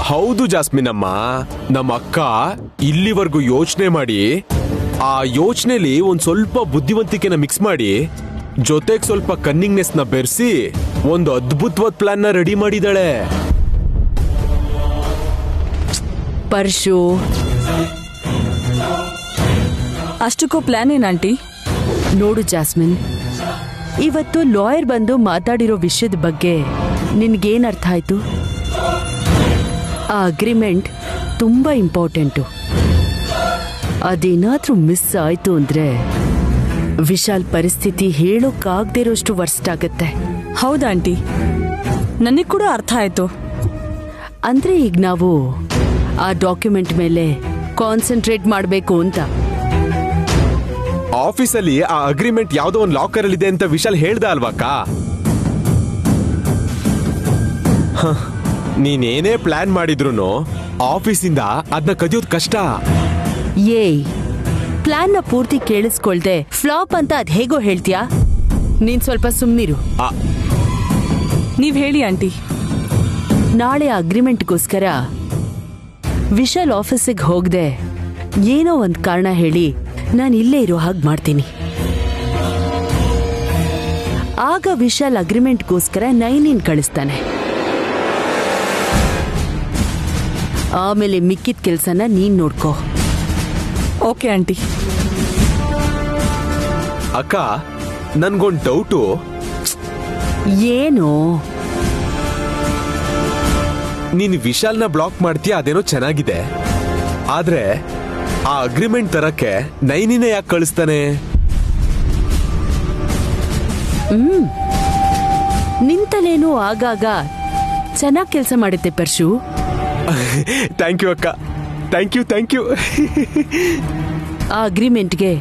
ಹೌದು ಜಾಸ್ಮಿನ್ ಅಮ್ಮ, ನಮ್ಮ ಅಕ್ಕ ಇಲ್ಲಿವರೆಗೂ ಯೋಚನೆ ಮಾಡಿ ಆ ಯೋಚನೆಲಿ ಒಂದ್ ಸ್ವಲ್ಪ ಬುದ್ಧಿವಂತಿಕೆನ ಮಿಕ್ಸ್ ಮಾಡಿ ಜೊತೆಗೆ ಸ್ವಲ್ಪ ಕನ್ನಿಂಗ್ನೆಸ್ ನ ಬೆರೆಸಿ ಒಂದು ಅದ್ಭುತವಾದ ಪ್ಲಾನ್ ನ ರೆಡಿ ಮಾಡಿದಾಳೆ. ಪರ್ಶು, ಅಷ್ಟಕ್ಕೂ ಪ್ಲಾನ್ ಏನಾಂಟಿ? ನೋಡು ಜಾಸ್ಮಿನ್, ಇವತ್ತು ಲಾಯರ್ ಬಂದು ಮಾತಾಡಿರೋ ವಿಷಯದ ಬಗ್ಗೆ ನಿನ್ಗೇನ್ ಅರ್ಥ ಆಯ್ತು? ಆ ಅಗ್ರಿಮೆಂಟ್ ತುಂಬಾ ಇಂಪಾರ್ಟೆಂಟು. ಅದೇನಾದ್ರೂ ಮಿಸ್ ಆಯ್ತು ಅಂದ್ರೆ ವಿಶಾಲ್ ಪರಿಸ್ಥಿತಿ ಹೇಳೋಕ್ಕಾಗದಿರೋಷ್ಟು ವರ್ಸ್ಟ್ ಆಗತ್ತೆ. ಹೌದಾ ಆಂಟಿ, ನನಗ್ ಕೂಡ ಅರ್ಥ ಆಯ್ತು. ಅಂದ್ರೆ ಈಗ ನಾವು ಆ ಡಾಕ್ಯುಮೆಂಟ್ ಮೇಲೆ ಕಾನ್ಸಂಟ್ರೇಟ್ ಮಾಡಬೇಕು ಅಂತ. ಆಫೀಸಲ್ಲಿ ಆ ಅಗ್ರಿಮೆಂಟ್ ಯಾವ್ದೋ ಒಂದು ಲಾಕರ್ ಅಲ್ಲಿ ಇದೆ ಅಂತ ವಿಶಾಲ್ ಹೇಳ್ದ ಅಲ್ವಾಕ? ನೀನೇನೇ ಪ್ಲಾನ್ ಮಾಡಿದ್ರು ಆಫೀಸಿಂದ ಅದನ್ನ ಕದಿಯೋದು ಕಷ್ಟ. ಏಯ್, ಪ್ಲಾನ್ನ ಪೂರ್ತಿ ಕೇಳಿಸ್ಕೊಳ್ದೆ ಫ್ಲಾಪ್ ಅಂತ ಅದ್ ಹೇಗೋ ಹೇಳ್ತೀಯಾ? ನೀನ್ ಸ್ವಲ್ಪ ಸುಮ್ನಿರು. ನೀವ್ ಹೇಳಿ ಆಂಟಿ. ನಾಳೆ ಅಗ್ರಿಮೆಂಟ್ಗೋಸ್ಕರ ವಿಶಾಲ್ ಆಫೀಸಿಗೆ ಹೋಗದೆ ಏನೋ ಒಂದ್ ಕಾರಣ ಹೇಳಿ ನಾನು ಇಲ್ಲೇ ಇರೋ ಹಾಗೆ ಮಾಡ್ತೀನಿ. ಆಗ ವಿಶಾಲ್ ಅಗ್ರಿಮೆಂಟ್ಗೋಸ್ಕರ ನೈನಿನ್ ಕಳಿಸ್ತಾನೆ. ಆಮೇಲೆ ಮಿಕ್ಕಿದ ಕೆಲ್ಸನ ನೀನ್ ನೋಡ್ಕೋ. Okay aunty. ಅಕ್ಕ, ನನ್ಗೊಂದು ಡೌಟು. ಏನು? ನೀನು ವಿಶಾಲ್ನ ಬ್ಲಾಕ್ ಮಾಡ್ತೀಯ, ಅದೇನೋ ಚೆನ್ನಾಗಿದೆ. ಆದ್ರೆ ಆ ಅಗ್ರಿಮೆಂಟ್ ತರಕ್ಕೆ ನೈನಿನೇ ಯಾಕೆ ಕಳಿಸ್ತಾನೆ? ನಿಂತಲೇನು ಆಗಾಗ ಚೆನ್ನಾಗ್ ಕೆಲಸ ಮಾಡುತ್ತೆ ಪರ್ಶು. ಥ್ಯಾಂಕ್ ಯು ಅಕ್ಕ, ಥ್ಯಾಂಕ್ ಯು. ಆ ಅಗ್ರಿಮೆಂಟ್ಗೆ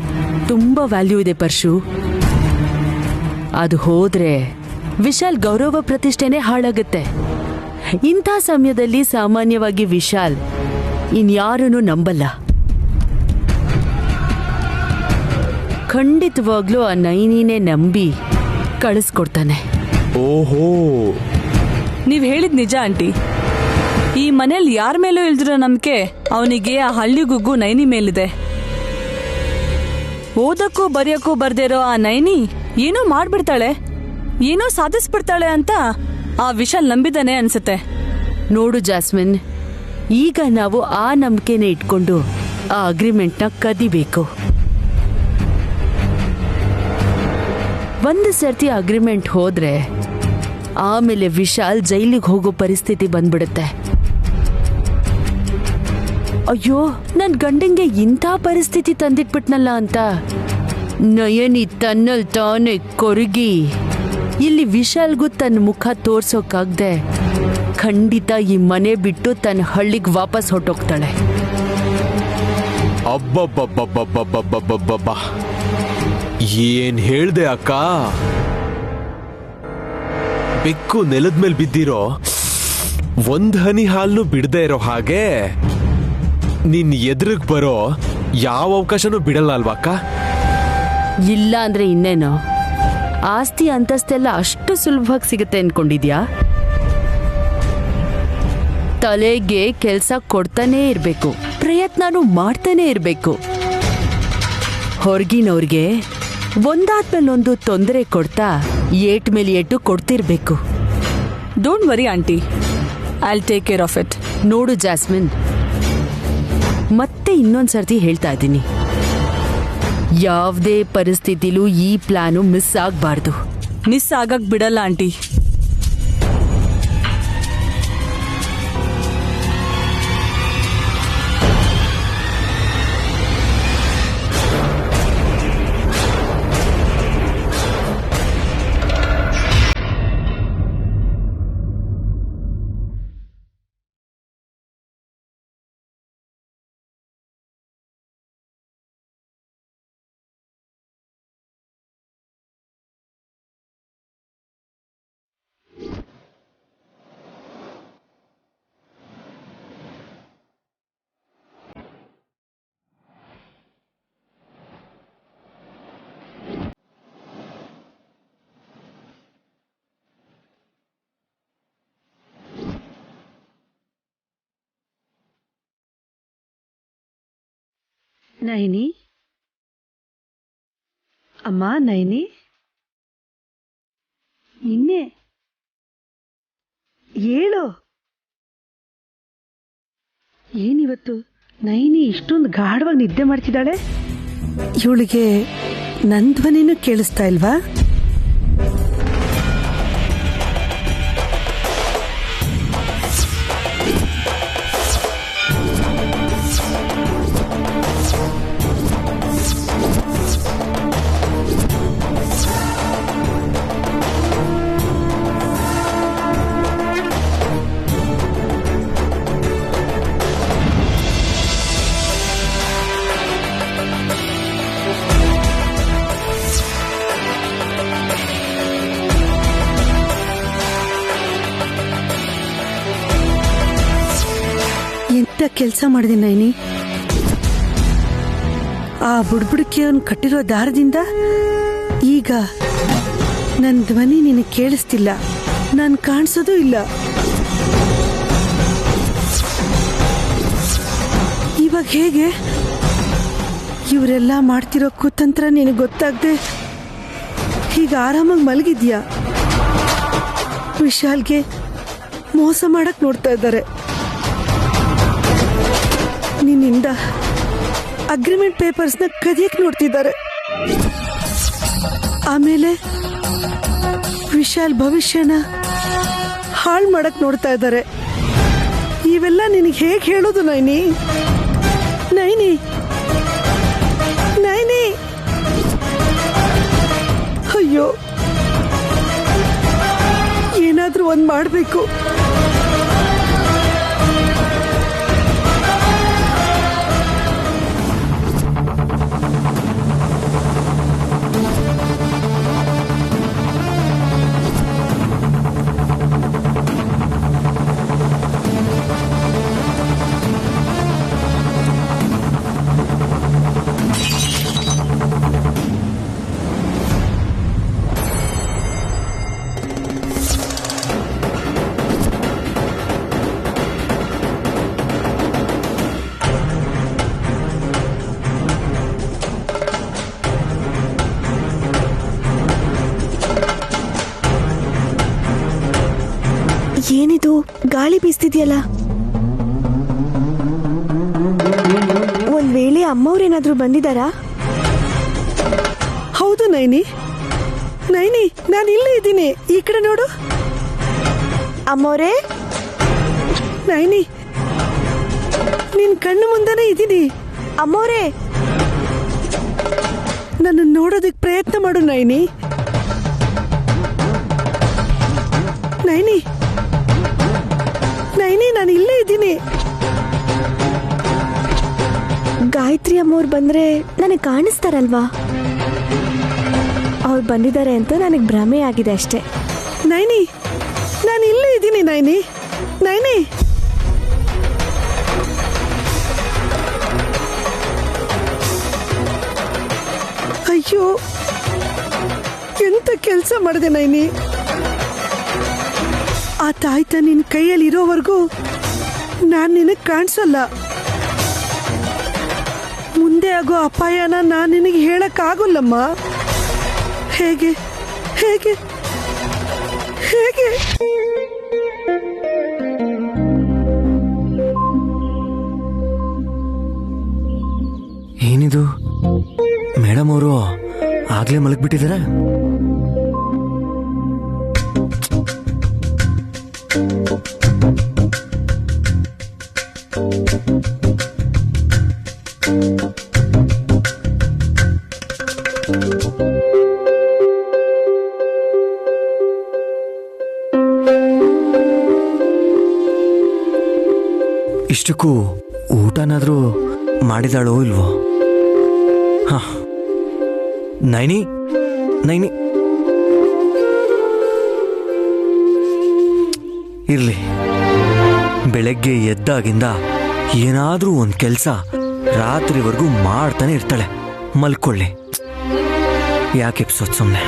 ತುಂಬಾ ವ್ಯಾಲ್ಯೂ ಇದೆ ಪರ್ಶು. ಅದು ಹೋದ್ರೆ ವಿಶಾಲ್ ಗೌರವ ಪ್ರತಿಷ್ಠೆನೇ ಹಾಳಾಗುತ್ತೆ. ಇಂಥ ಸಮಯದಲ್ಲಿ ಸಾಮಾನ್ಯವಾಗಿ ವಿಶಾಲ್ ಇನ್ಯಾರನ್ನು ನಂಬಲ್ಲ. ಖಂಡಿತವಾಗ್ಲೂ ಆ ನೈನಿನೇ ನಂಬಿ ಕಳಿಸ್ಕೊಡ್ತಾನೆ. ಓಹೋ, ನೀವ್ ಹೇಳಿದ್ ನಿಜ ಆಂಟಿ. ಈ ಮನೇಲಿ ಯಾರ ಮೇಲೂ ಇಲ್ದಿರೋ ನಂಬಿಕೆ ಅವನಿಗೆ ಆ ಹಳ್ಳಿ ಗುಗ್ಗು ನೈನಿ ಮೇಲಿದೆ. ಓದಕ್ಕೂ ಬರೆಯಕ್ಕೂ ಬರ್ದಿರೋ ಆ ನೈನಿ ಏನೋ ಮಾಡ್ಬಿಡ್ತಾಳೆ, ಏನೋ ಸಾಧಿಸ್ಬಿಡ್ತಾಳೆ ಅಂತ ಆ ವಿಶಾಲ್ ನಂಬಿದಾನೆ ಅನ್ಸುತ್ತೆ. ನೋಡು ಜಾಸ್ಮಿನ್, ಈಗ ನಾವು ಆ ನಂಬಿಕೆನೆ ಇಟ್ಕೊಂಡು ಆ ಅಗ್ರಿಮೆಂಟ್ನ ಕದಿಬೇಕು. ಒಂದು ಸರ್ತಿ ಅಗ್ರಿಮೆಂಟ್ ಹೋದ್ರೆ ಆಮೇಲೆ ವಿಶಾಲ್ ಜೈಲಿಗೆ ಹೋಗೋ ಪರಿಸ್ಥಿತಿ ಬಂದ್ಬಿಡುತ್ತೆ. ಅಯ್ಯೋ, ನನ್ ಗಂಡಂಗೆ ಇಂಥ ಪರಿಸ್ಥಿತಿ ತಂದಿಟ್ಬಿಟ್ನಲ್ಲ ಅಂತ ನಯನಿ ತನ್ನಲ್ಲಿ ತಾನೇ ಕೊರಗಿ ಇಲ್ಲಿ ವಿಶಾಲ್ಗೂ ತನ್ನ ಮುಖ ತೋರ್ಸೋಕಾಗ್ದೆ ಖಂಡಿತ ಈ ಮನೆ ಬಿಟ್ಟು ತನ್ನ ಹಳ್ಳಿಗೆ ವಾಪಸ್ ಹೊಟ್ಟೋಗ್ತಾಳೆ. ಅಬ್ಬಬ್ಬಬ್ಬಬ್ಬಬ್ಬಬ್ಬಬ್ಬಬ್ಬ, ಏನ್ ಹೇಳ್ದೆ ಅಕ್ಕ? ಬೆಕ್ಕು ನೆಲದ ಮೇಲೆ ಬಿದ್ದಿರೋ ಒಂದ್ ಹನಿ ಹಾಲ್ನು ಬಿಡದೆ ಇರೋ ಹಾಗೆ ನಿನ್ ಎದುರಿಗೆ ಬರೋ ಯಾವ ಅವಕಾಶನೂ ಬಿಡಲ್ಲ ಅಲ್ವಾಕ್ಕ? ಇಲ್ಲ ಅಂದ್ರೆ ಇನ್ನೇನು, ಆಸ್ತಿ ಅಂತಸ್ತೆಲ್ಲ ಅಷ್ಟು ಸುಲಭವಾಗಿ ಸಿಗುತ್ತೆ ಅನ್ಕೊಂಡಿದ್ಯಾ? ತಲೆಗೆ ಕೆಲಸ ಕೊಡ್ತಾನೇ ಇರ್ಬೇಕು, ಪ್ರಯತ್ನನೂ ಮಾಡ್ತಾನೆ ಇರ್ಬೇಕು. ಹೊರಗಿನವ್ರಿಗೆ ಒಂದಾದ್ಮೇಲೊಂದು ತೊಂದರೆ ಕೊಡ್ತಾ ಏಟ್ ಮೇಲೆ ಏಟು ಕೊಡ್ತಿರ್ಬೇಕು. Don't worry aunty, I will take care of it. ನೋಡು ಜಾಸ್ಮಿನ್, ಮತ್ತೆ ಇನ್ನೊಂದ್ಸರ್ತಿ ಹೇಳ್ತಾ ಇದ್ದೀನಿ, ಯಾವುದೇ ಪರಿಸ್ಥಿತಿಲೂ ಈ ಪ್ಲಾನು ಮಿಸ್ ಆಗಬಾರ್ದು. ಮಿಸ್ ಆಗಕ್ ಬಿಡಲ್ಲ ಆಂಟಿ. ನೈನಿ ಅಮ್ಮ ನೈನಿ ನಿನ್ನೆ ಹೇಳು ಏನಿವತ್ತು ನೈನಿ ಇಷ್ಟೊಂದು ಗಾಢವಾಗಿ ನಿದ್ದೆ ಮಾಡ್ತಿದ್ದಾಳೆ. ಇವಳಿಗೆ ನನ್ ಧ್ವನಿನೂ ಕೇಳಿಸ್ತಾ ಇಲ್ವಾ? ಎಂತ ಕೆಲಸ ಮಾಡಿದೆ ನೈನಿ. ಆ ಬುಡ್ಬುಡಕ್ಕೆ ಅವನು ಕಟ್ಟಿರೋ ದಾರದಿಂದ ಈಗ ನನ್ನ ಧ್ವನಿ ನಿನಗೆ ಕೇಳಿಸ್ತಿಲ್ಲ, ನಾನು ಕಾಣಿಸೋದು ಇಲ್ಲ. ಇವಾಗ ಹೇಗೆ? ಇವರೆಲ್ಲ ಮಾಡ್ತಿರೋ ಕುತಂತ್ರ ನಿನಗೆ ಗೊತ್ತಾಗದೆ ಈಗ ಆರಾಮಾಗಿ ಮಲಗಿದ್ಯಾ? ವಿಶಾಲ್ಗೆ ಮೋಸ ಮಾಡಕ್ ನೋಡ್ತಾ ಇದ್ದಾರೆ. ನಿನ್ನಿಂದ ಅಗ್ರಿಮೆಂಟ್ ಪೇಪರ್ಸ್ನ ಕದಿಯಕ್ ನೋಡ್ತಿದ್ದಾರೆ. ಆಮೇಲೆ ವಿಶಾಲ್ ಭವಿಷ್ಯನ ಹಾಳು ಮಾಡಕ್ ನೋಡ್ತಾ ಇದ್ದಾರೆ. ಇವೆಲ್ಲ ನಿನಗೆ ಹೇಗೆ ಹೇಳೋದು ನೈನಿ? ನೈನಿ ನೈನಿ ಅಯ್ಯೋ, ಏನಾದ್ರೂ ಒಂದ್ ಮಾಡ್ಬೇಕು. ಏನಿದು ಗಾಳಿ ಬೀಸ್ತಿದ್ಯಲ್ಲ? ಒಂದ್ ವೇಳೆ ಅಮ್ಮವ್ರೇನಾದ್ರೂ ಬಂದಿದಾರಾ? ಹೌದು ನೈನಿ, ನೈನಿ ನಾನು ಇಲ್ಲೇ ಇದ್ದೀನಿ, ಈ ಕಡೆ ನೋಡು. ಅಮ್ಮವ್ರೇ? ನೈನಿ ನಿನ್ ಕಣ್ಣು ಮುಂದೆನೇ ಇದ್ದೀನಿ. ಅಮ್ಮವ್ರೇ, ನನ್ನ ನೋಡೋದಕ್ಕೆ ಪ್ರಯತ್ನ ಮಾಡು ನೈನಿ. ನೈನಿ ನೈನಿ ನಾನು ಇಲ್ಲೇ ಇದ್ದೀನಿ. ಗಾಯತ್ರಿ ಅಮ್ಮವ್ರು ಬಂದ್ರೆ ನನಗೆ ಕಾಣಿಸ್ತಾರಲ್ವಾ? ಅವ್ರು ಬಂದಿದ್ದಾರೆ ಅಂತ ನನಗೆ ಭ್ರಮೆ ಆಗಿದೆ ಅಷ್ಟೇ. ನೈನಿ ನಾನು ಇಲ್ಲೇ ಇದ್ದೀನಿ ನೈನಿ. ನೈನಿ ಅಯ್ಯೋ, ಎಂತ ಕೆಲಸ ಮಾಡಿದೆ ನೈನಿ. ಆ ತಾಯ್ತ ನಿನ್ ಕೈಯಲ್ಲಿ ಇರೋವರೆಗೂ ನಾನ್ ನಿನಗ್ ಕಾಣಿಸಲ್ಲ. ಮುಂದೆ ಆಗೋ ಅಪಾಯನ ನಾನ್ ನಿನಗೆ ಹೇಳಕ್ ಆಗೋಲ್ಲಮ್ಮ. ಹೇಗೆ ಹೇಗೆ ಹೇಗೆ? ಏನಿದು, ಮೇಡಮ್ ಅವರು ಆಗ್ಲೇ ಮಲಗ್ಬಿಟ್ಟಿದಾರ? ಇಷ್ಟಕ್ಕೂ ಊಟನಾದ್ರೂ ಮಾಡಿದಾಳೋ ಇಲ್ವೋ? ಹ, ನೈನಿ ನೈನಿ ಇರ್ಲಿ, ಬೆಳಗ್ಗೆ ಎದ್ದಾಗಿಂದ ಏನಾದ್ರೂ ಒಂದ್ ಕೆಲ್ಸ ರಾತ್ರಿವರೆಗೂ ಮಾಡ್ತಾನೆ ಇರ್ತಾಳೆ. ಮಲ್ಕೊಳ್ಳಿ, ಯಾಕೆ ಎಪ್ಸೋದ್ ಸುಮ್ನೆ.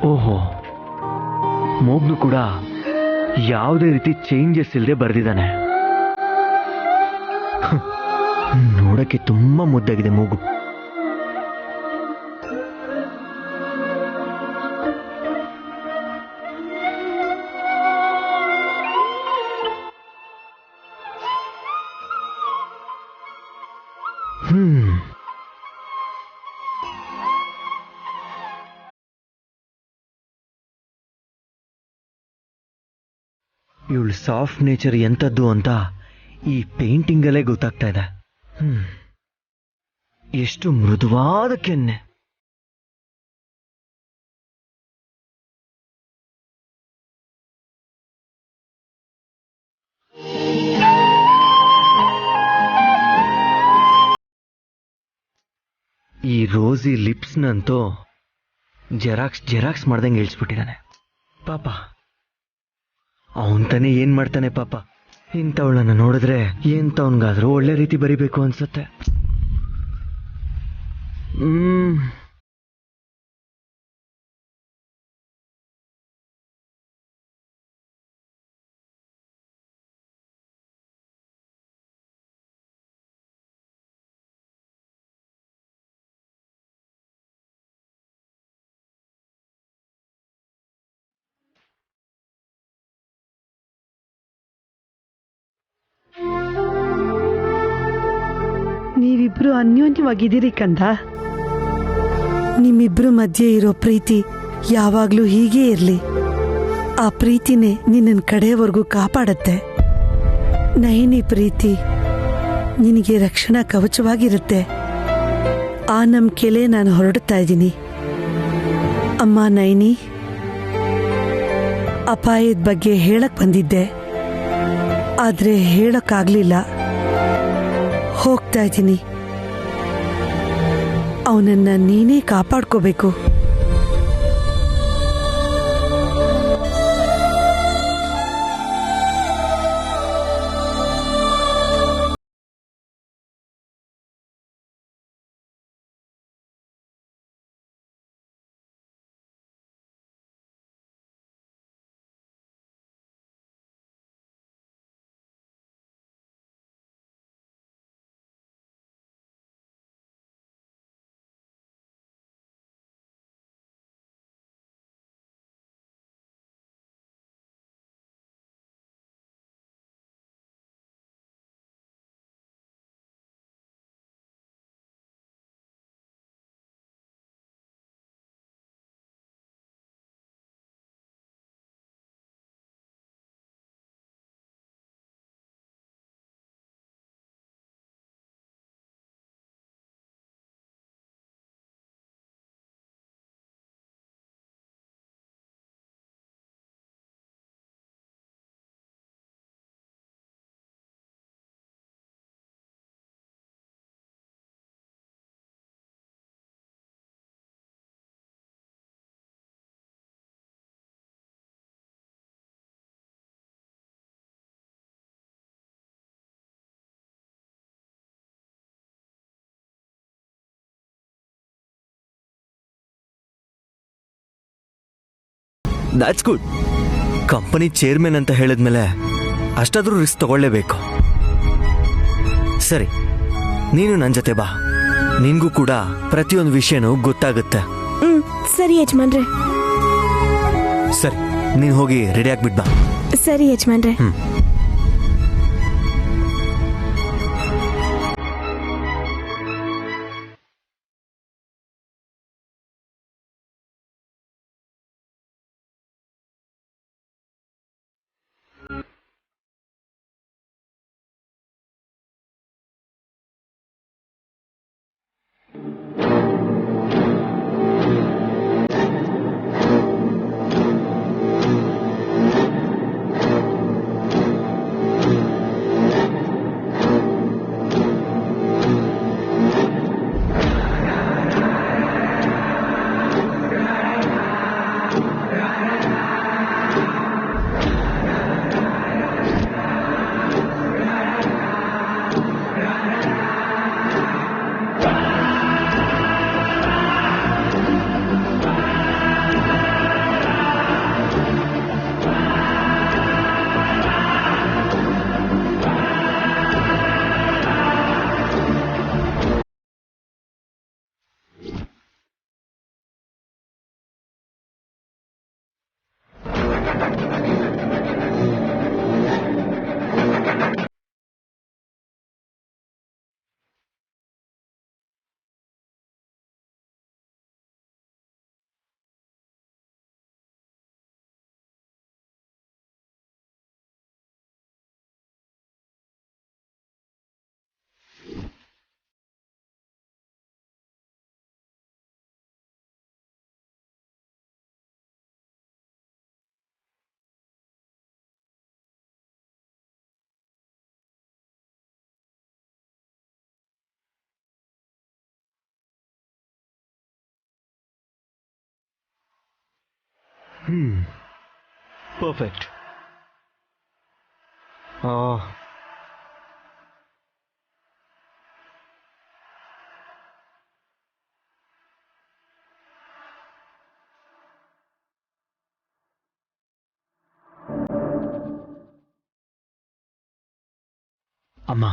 ಓಹೋ, ಮೂಗ್ನು ಕೂಡ ಯಾವುದೇ ರೀತಿ ಚೇಂಜಸ್ ಇಲ್ಲದೆ ಬರೆದಿದ್ದಾನೆ. ನೋಡಕ್ಕೆ ತುಂಬಾ ಮುದ್ದಾಗಿದೆ ಮೂಗು. ಇವಳು ಸಾಫ್ಟ್ ನೇಚರ್ ಎಂಥದ್ದು ಅಂತ ಈ ಪೇಂಟಿಂಗಲ್ಲೇ ಗೊತ್ತಾಗ್ತಾ ಇದೆ. ಎಷ್ಟು ಮೃದುವಾದ ಕೆನ್ನೆ. ಈ ರೋಸಿ ಲಿಪ್ಸ್ನಂತೂ ಜೆರಾಕ್ಸ್ ಮಾಡ್ದಂಗೆ ಇಳಿಸ್ಬಿಟ್ಟಿದ್ದಾನೆ ಪಾಪ. ಅವನ್ತಾನೆ ಏನ್ ಮಾಡ್ತಾನೆ ಪಾಪ. ಇಂಥವಳನ್ನ ನೋಡಿದ್ರೆ ಎಂತವನ್ಗಾದ್ರೂ ಒಳ್ಳೆ ರೀತಿ ಬರಿಬೇಕು ಅನ್ಸತ್ತೆ. ನೀವಿಬ್ರು ಅನ್ಯೋನ್ಯವಾಗಿದ್ದೀರಿ ಕಂದ. ನಿಮ್ಮಿಬ್ರು ಮಧ್ಯೆ ಇರೋ ಪ್ರೀತಿ ಯಾವಾಗ್ಲೂ ಹೀಗೇ ಇರ್ಲಿ. ಆ ಪ್ರೀತಿನೇ ನಿನ್ನ ಕಡೆಯವರೆಗೂ ಕಾಪಾಡತ್ತೆ. ನಯನಿ ಪ್ರೀತಿ ನಿನಗೆ ರಕ್ಷಣಾ ಕವಚವಾಗಿರುತ್ತೆ. ಆ ನಂಬಿಕೆಲೇ ನಾನು ಹೊರಡ್ತಾ ಇದ್ದೀನಿ. ಅಮ್ಮ ನಯನಿ, ಅಪಾಯದ ಬಗ್ಗೆ ಹೇಳಕ್ ಬಂದಿದ್ದೆ, ಆದ್ರೆ ಹೇಳಕ್ಕಾಗ್ಲಿಲ್ಲ. ಹೋಗ್ತಾ ಇದ್ದೀನಿ. ಅವನನ್ನ ನೀನೇ ಕಾಪಾಡ್ಕೋಬೇಕು. That's good. ಕಂಪನಿ ಚೇರ್ಮನ್ ಅಂತ ಹೇಳಿದ್ಮೇಲೆ ಅಷ್ಟಾದ್ರೂ ರಿಸ್ಕ್ ತಗೊಳ್ಳೇಬೇಕು. ಸರಿ, ನೀನು ನನ್ನ ಜೊತೆ ಬಾ. ನಿನ್ಗೂ ಕೂಡ ಪ್ರತಿಯೊಂದು ವಿಷಯನೂ ಗೊತ್ತಾಗುತ್ತೆ. ಸರಿ ಯಜಮಾನ್ರೆ. ಸರಿ, ನೀನು ಹೋಗಿ ರೆಡಿ ಆಗ್ಬಿಟ್ ಬಾ. ಸರಿ ಯಜಮಾನ್ರೆ. ಪರ್ಫೆಕ್ಟ್. ಅಮ್ಮ,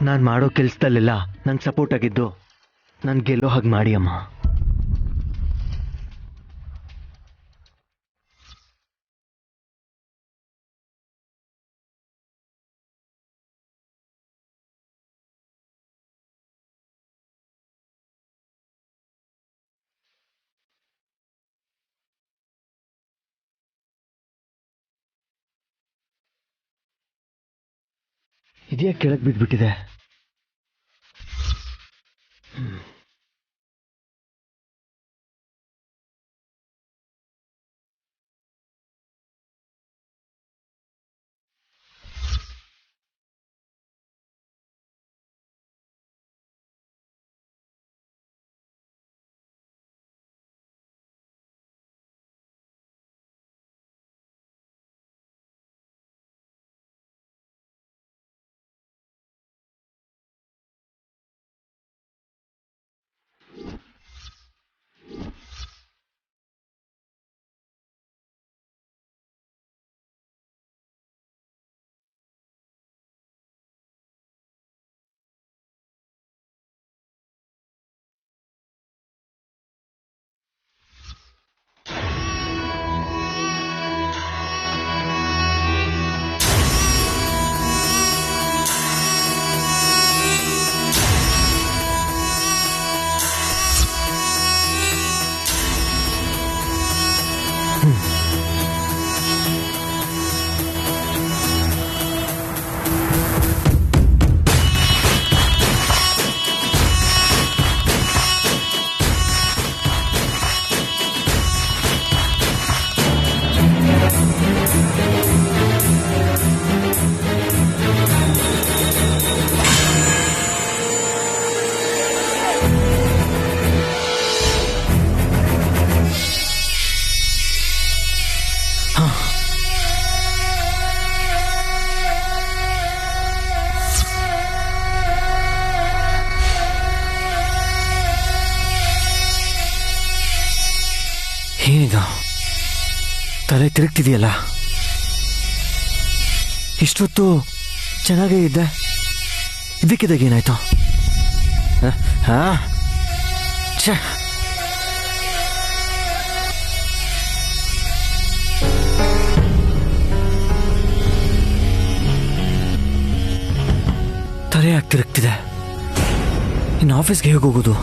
ನಾನು ಮಾಡೋ ಕೆಲಸದಲ್ಲೆಲ್ಲ ನಂಗೆ ಸಪೋರ್ಟ್ ಆಗಿದ್ದು ನಾನು ಗೆಲ್ಲೋ ಹಾಗೆ ಮಾಡಿ ಅಮ್ಮ. ಇದ್ಯಾಕೆ ಕೆಳಗೆ ಬಿದ್ದುಬಿಟ್ಟಿದೆ? ಏನಿದು? ತಲೆ ತಿರುಗ್ತಿದೆಯಲ್ಲ. ಇಷ್ಟೊತ್ತು ಚೆನ್ನಾಗೇ ಇದ್ದೆ, ಇದಕ್ಕಿದಾಗ ಏನಾಯ್ತು? ಛೇ, ತಲೆ ಯಾಕೆ ತಿರುಗ್ತಿದೆ? ಇನ್ನು ಆಫೀಸ್ಗೆ ಹೇಗೆ ಹೋಗೋದು?